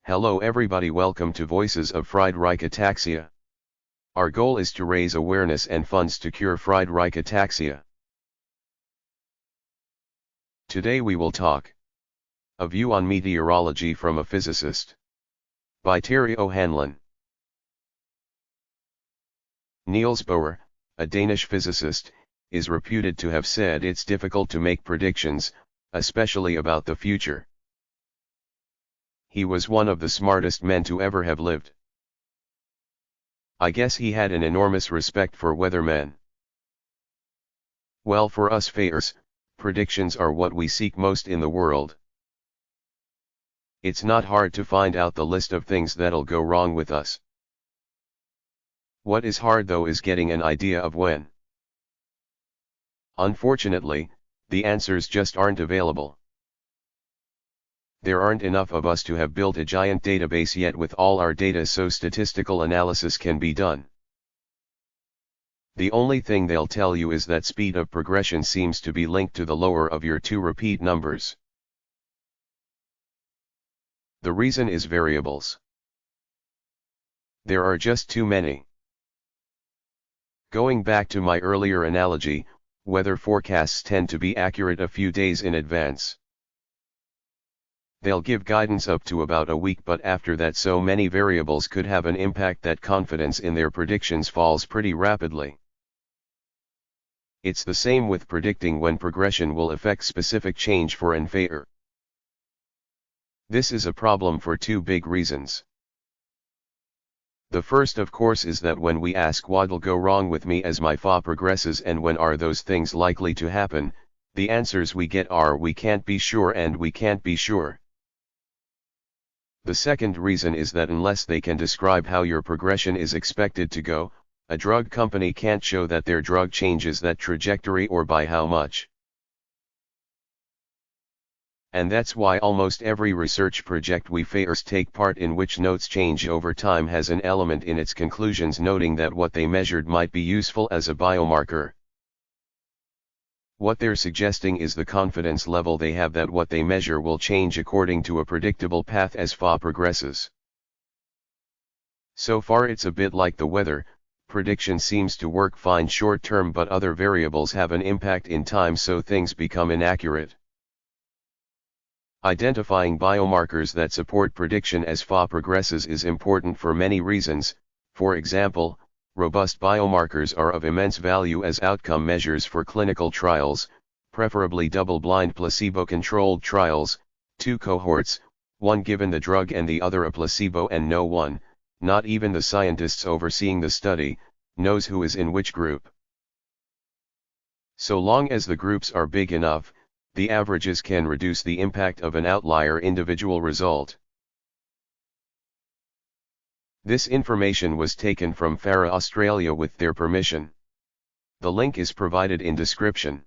Hello everybody, welcome to Voices of Friedreich Ataxia. Our goal is to raise awareness and funds to cure Friedreich Ataxia. Today we will talk A View on Meteorology from a Physicist by Terry O'Hanlon. Niels Bohr, a Danish physicist, is reputed to have said it's difficult to make predictions, especially about the future. He was one of the smartest men to ever have lived. I guess he had an enormous respect for weathermen. Well, for us fayers, predictions are what we seek most in the world. It's not hard to find out the list of things that'll go wrong with us. What is hard though is getting an idea of when. Unfortunately, the answers just aren't available. There aren't enough of us to have built a giant database yet with all our data so statistical analysis can be done. The only thing they'll tell you is that speed of progression seems to be linked to the lower of your two repeat numbers. The reason is variables. There are just too many. Going back to my earlier analogy, weather forecasts tend to be accurate a few days in advance. They'll give guidance up to about a week, but after that so many variables could have an impact that confidence in their predictions falls pretty rapidly. It's the same with predicting when progression will affect specific change for an fayer. This is a problem for two big reasons. The first, of course, is that when we ask what'll go wrong with me as my FA progresses and when are those things likely to happen, the answers we get are we can't be sure and we can't be sure. The second reason is that unless they can describe how your progression is expected to go, a drug company can't show that their drug changes that trajectory or by how much. And that's why almost every research project we fayers take part in which notes change over time has an element in its conclusions noting that what they measured might be useful as a biomarker. What they're suggesting is the confidence level they have that what they measure will change according to a predictable path as FA progresses. So far it's a bit like the weather, prediction seems to work fine short term but other variables have an impact in time so things become inaccurate. Identifying biomarkers that support prediction as FA progresses is important for many reasons. For example, robust biomarkers are of immense value as outcome measures for clinical trials, preferably double-blind placebo-controlled trials, two cohorts, one given the drug and the other a placebo, and no one, not even the scientists overseeing the study, knows who is in which group. So long as the groups are big enough, the averages can reduce the impact of an outlier individual result. This information was taken from FARA Australia with their permission. The link is provided in description.